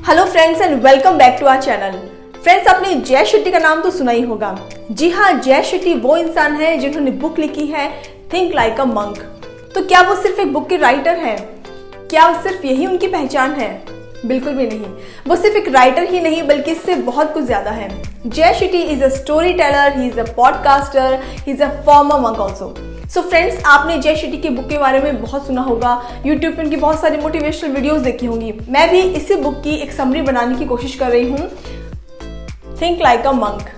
Hello friends and welcome back to our channel. Friends, आपने जय शेट्टी का नाम तो सुना ही होगा। जी हाँ, जय शेट्टी वो इंसान है जिन्होंने बुक लिखी है थिंक लाइक अ मंक। तो क्या वो सिर्फ एक बुक के राइटर हैं? क्या सिर्फ यही उनकी पहचान है? बिल्कुल भी नहीं। वो सिर्फ एक राइटर ही नहीं बल्कि इससे बहुत कुछ ज्यादा है। जय Shetty is a story teller, he is a podcaster, he is a former monk also. So friends, आपने जय शेट्टी की बुक के बारे में बहुत सुना होगा, यूट्यूब पे उनकी बहुत सारी मोटिवेशनल वीडियोस देखी होंगी। मैं भी इसी बुक की एक समरी बनाने की कोशिश कर रही हूँ, थिंक लाइक अ मंक।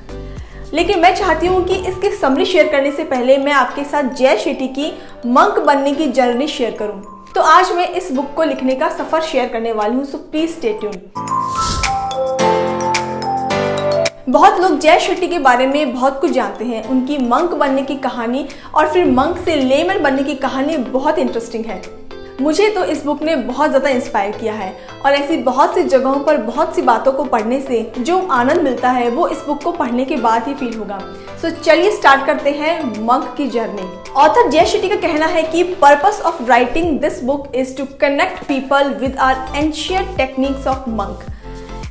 लेकिन मैं चाहती हूँ कि इसकी समरी शेयर करने से पहले मैं आपके साथ जय शेट्टी की मंक बनने की जर्नी शेयर करूँ। तो आज मैं इस बुक को लिखने का सफर शेयर करने वाली हूँ, सो प्लीज स्टे ट्यून। बहुत लोग जय शेट्टी के बारे में बहुत कुछ जानते हैं। उनकी मंक बनने की कहानी और फिर मंक से लेमन बनने की कहानी बहुत इंटरेस्टिंग है। मुझे तो इस बुक ने बहुत ज़्यादा इंस्पायर किया है और ऐसी बहुत सी जगहों पर बहुत सी बातों को पढ़ने से जो आनंद मिलता है वो इस बुक को पढ़ने के बाद ही फील होगा। सो चलिए स्टार्ट करते हैं मंक की जर्नी। ऑथर जय शेट्टी का कहना है कि purpose of writing this book is to connect people with our ancient techniques of monk.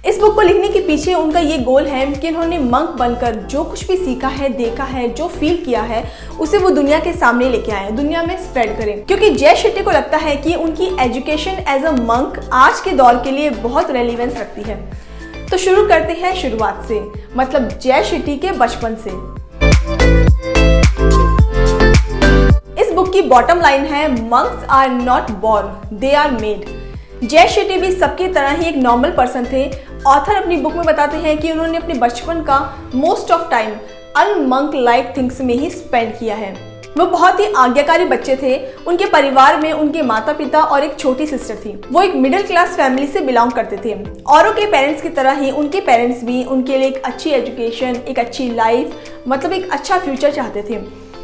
इस बुक को लिखने के पीछे उनका ये गोल है कि उन्होंने मंक बनकर जो कुछ भी सीखा है, देखा है, जो फील किया है, उसे वो दुनिया के सामने लेके आए, दुनिया में स्प्रेड करें। क्योंकि जय शेट्टी को लगता है कि उनकी एजुकेशन एज अ मंक आज के दौर के लिए बहुत रेलिवेंस रखती है। तो शुरू करते हैं शुरुआत से, मतलब जय शेट्टी के बचपन से। इस बुक की बॉटम लाइन है, monks are not born, they are made. Jay Shetty भी सबकी तरह ही एक नॉर्मल पर्सन थे। ऑथर अपनी बुक में बताते हैं कि उन्होंने अपने बचपन का most of time unmonk like things में ही स्पेंड किया है। वो बहुत ही आज्ञाकारी बच्चे थे। उनके परिवार में उनके माता पिता और एक छोटी सिस्टर थी। वो एक मिडिल क्लास फैमिली से बिलोंग करते थे। औरों के पेरेंट्स की तरह ही उनके पेरेंट्स भी उनके लिए एक अच्छी एजुकेशन, एक अच्छी लाइफ, मतलब एक अच्छा फ्यूचर चाहते थे।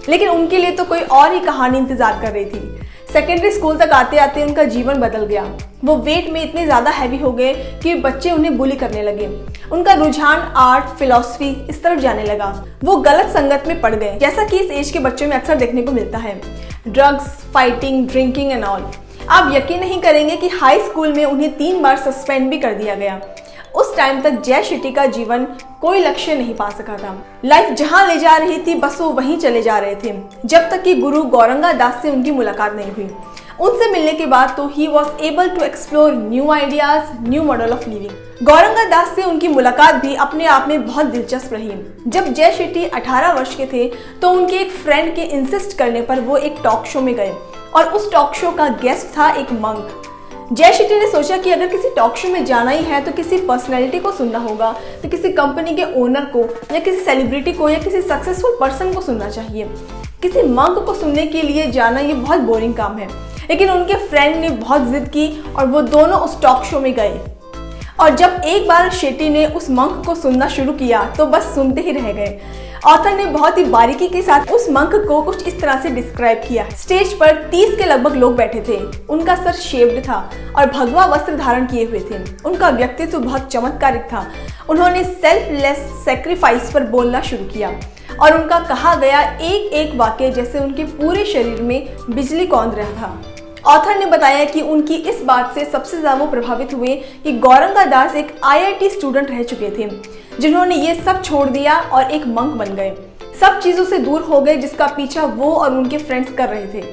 लेकिन उनके लिए तो कोई और ही कहानी इंतजार कर रही थी। सेकेंडरी स्कूल तक आते आते उनका जीवन बदल गया। वो वेट में इतने ज़्यादा हैवी हो गए कि बच्चे उन्हें बुली करने लगे। उनका रुझान आर्ट, फिलॉसफी इस तरफ जाने लगा। वो गलत संगत में पड़ गए, जैसा कि इस एज के बच्चों में अक्सर देखने को मिलता है। Drugs, fighting, drinking and all. आप यकीन नहीं करेंगे कि हाई स्कूल में उन्हें 3 बार सस्पेंड भी कर दिया गया। उस टाइम तक जय शेट्टी का जीवन कोई लक्ष्य नहीं पा सका था। लाइफ जहां ले जा रही थी बस वो वहीं चले जा रहे थे, जब तक कि गुरु गौरंगा दास से उनकी मुलाकात नहीं हुई। उनसे मिलने के बाद तो ही was able to explore new ideas, new model of living. Gauranga Das से उनकी मुलाकात भी अपने आप में बहुत दिलचस्प रही। जब जय शेट्टी 18 वर्ष के थे तो उनके एक फ्रेंड के इंसिस्ट करने पर वो एक टॉक शो में गए और उस टॉक शो का गेस्ट था एक मंक। जय शेट्टी ने सोचा कि अगर किसी टॉक शो में जाना ही है तो किसी पर्सनैलिटी को सुनना होगा, तो किसी कंपनी के ओनर को या किसी सेलिब्रिटी को या किसी सक्सेसफुल पर्सन को सुनना चाहिए। किसी मंक को सुनने के लिए जाना ये बहुत बोरिंग काम है। लेकिन उनके फ्रेंड ने बहुत जिद की और वो दोनों उस टॉक शो में गए। और जब एक बार शेट्टी ने उस मंक को सुनना शुरू किया तो बस सुनते ही रह गए। ऑथर ने बहुत ही बारीकी के साथ उस मंक को कुछ इस तरह से डिस्क्राइब किया। स्टेज पर 30 के लगभग लोग बैठे थे। उनका सर शेव्ड था और भगवा वस्त्र धारण किए हुए थे। उनका व्यक्तित्व बहुत चमत्कारिक था। उन्होंने सेल्फलेस सैक्रिफाइस पर बोलना शुरू किया और उनका कहा गया एक एक वाक्य जैसे उनके पूरे शरीर में बिजली कौंध रहा था। ऑथर ने बताया कि उनकी इस बात से सबसे ज्यादा वो प्रभावित हुए कि गौरंगा दास एक IIT स्टूडेंट रह चुके थे, जिन्होंने ये सब छोड़ दिया और एक मंक बन गए। सब चीजों से दूर हो गए जिसका पीछा वो और उनके फ्रेंड्स कर रहे थे।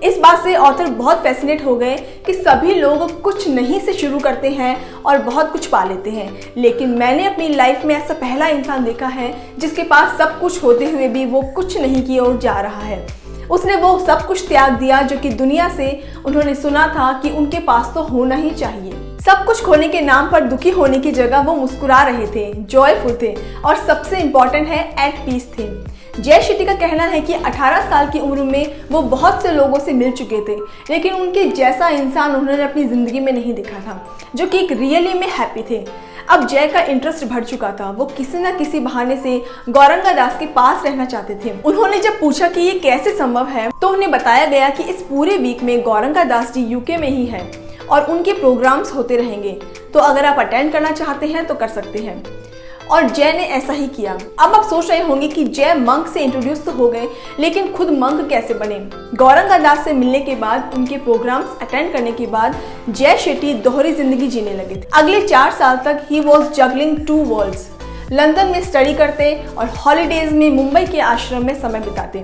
इस बात से ऑथर बहुत फैसिनेट हो गए कि सभी लोग कुछ नहीं से शुरू करते हैं और बहुत कुछ पा लेते हैं, लेकिन मैंने अपनी लाइफ में ऐसा पहला इंसान देखा है जिसके पास सब कुछ होते हुए भी वो कुछ नहीं की ओर जा रहा है। उसने वो सब कुछ त्याग दिया जो कि दुनिया से उन्होंने सुना था कि उनके पास तो होना ही चाहिए। सब कुछ खोने के नाम पर दुखी होने की जगह वो मुस्कुरा रहे थे, जॉयफुल थे और सबसे इम्पोर्टेंट है एट पीस थे। जय शेट्टी का कहना है कि 18 साल की उम्र में वो बहुत से लोगों से मिल चुके थे, लेकिन उनके जैसा इंसान उन्होंने अपनी जिंदगी में नहीं देखा था जो कि एक रियली में हैप्पी थे। अब जय का इंटरेस्ट बढ़ चुका था। वो किसी न किसी बहाने से गौरंगा दास के पास रहना चाहते थे। उन्होंने जब पूछा कि ये कैसे संभव है तो उन्हें बताया गया कि इस पूरे वीक में गौरंगा दास जी यूके में ही है और उनके प्रोग्राम्स होते रहेंगे, तो अगर आप अटेंड करना चाहते हैं तो कर सकते हैं। और जय ने ऐसा ही किया। अब आप सोच रहे होंगे कि जय मंक से इंट्रोड्यूस तो हो गए, लेकिन खुद मंक कैसे बने। गौरंगा दास से मिलने के बाद, उनके प्रोग्राम्स अटेंड करने के बाद जय शेट्टी दोहरी जिंदगी जीने लगे थे। अगले 4 साल तक he was juggling 2 worlds. London में स्टडी करते और हॉलीडेज में मुंबई के आश्रम में समय बिताते।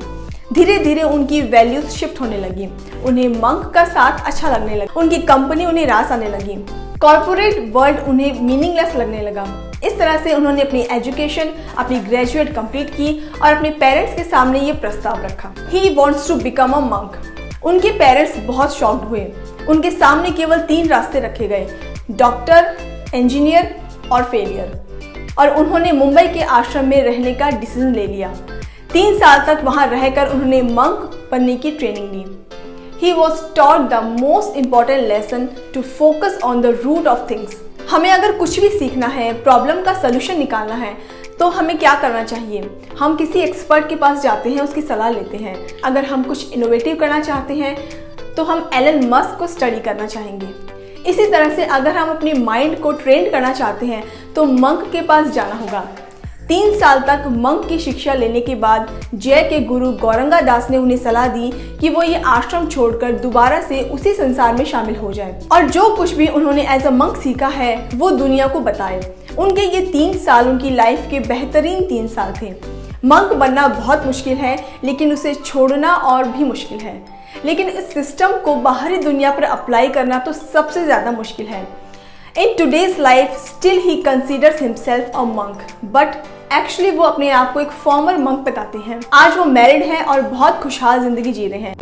धीरे धीरे उनकी वैल्यूज शिफ्ट होने लगी। उन्हें मंक का साथ अच्छा लगने लगा, उनकी कंपनी उन्हें रास आने लगी, कॉर्पोरेट वर्ल्ड उन्हें मीनिंगलेस लगने लगा। इस तरह से उन्होंने अपनी एजुकेशन, अपनी ग्रेजुएट कंप्लीट की और अपने पेरेंट्स के सामने ये प्रस्ताव रखा, he wants to become a monk. उनके पेरेंट्स बहुत शॉक्ड हुए। उनके सामने केवल 3 रास्ते रखे गए, डॉक्टर, इंजीनियर और फेलियर, और उन्होंने मुंबई के आश्रम में रहने का डिसीजन ले लिया। 3 साल तक वहां रहकर उन्होंने मंक बनने की ट्रेनिंग ली। He was taught the most important lesson to focus on the root of things. हमें अगर कुछ भी सीखना है, प्रॉब्लम का सलूशन निकालना है, तो हमें क्या करना चाहिए? हम किसी एक्सपर्ट के पास जाते हैं, उसकी सलाह लेते हैं। अगर हम कुछ इनोवेटिव करना चाहते हैं तो हम एलन मस्क को स्टडी करना चाहेंगे। इसी तरह से अगर हम अपने माइंड को ट्रेन करना चाहते हैं तो मंक के पास जाना होगा। 3 साल तक मंक की शिक्षा लेने के बाद जय के गुरु गौरंगा दास ने उन्हें सलाह दी कि वो ये आश्रम छोड़कर दोबारा से उसी संसार में शामिल हो जाए और जो कुछ भी उन्होंने एज अ मंक सीखा है वो दुनिया को बताए। उनके ये 3 साल उनकी लाइफ के बेहतरीन 3 साल थे। मंक बनना बहुत मुश्किल है, लेकिन उसे छोड़ना और भी मुश्किल है। लेकिन इस सिस्टम को बाहरी दुनिया पर अप्लाई करना तो सबसे ज़्यादा मुश्किल है। In today's life, still he considers himself a monk, but actually वो अपने आप को एक फॉर्मल मंक बताते हैं। आज वो मैरिड हैं और बहुत खुशहाल जिंदगी जी रहे हैं,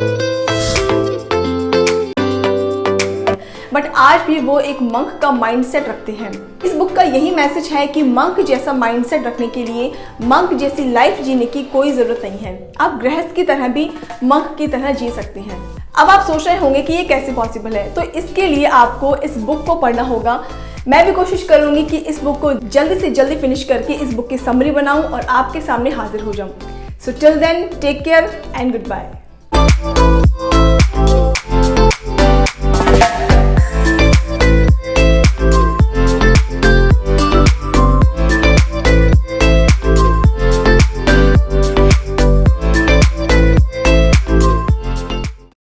बट आज भी वो एक मंक का माइंडसेट रखते हैं। इस बुक का यही मैसेज है कि मंक जैसा माइंडसेट रखने के लिए, मंक जैसी लाइफ जीने की कोई जरूरत नहीं है। आप गृहस्थ की तरह भी मंक की तरह जी सकते हैं। अब आप सोच रहे होंगे कि ये कैसे पॉसिबल है, तो इसके लिए आपको इस बुक को पढ़ना होगा। मैं भी कोशिश करूंगी कि इस बुक को जल्दी से जल्दी फिनिश करके इस बुक की समरी बनाऊं और आपके सामने हाजिर हो जाऊं। So till then, take care and good bye.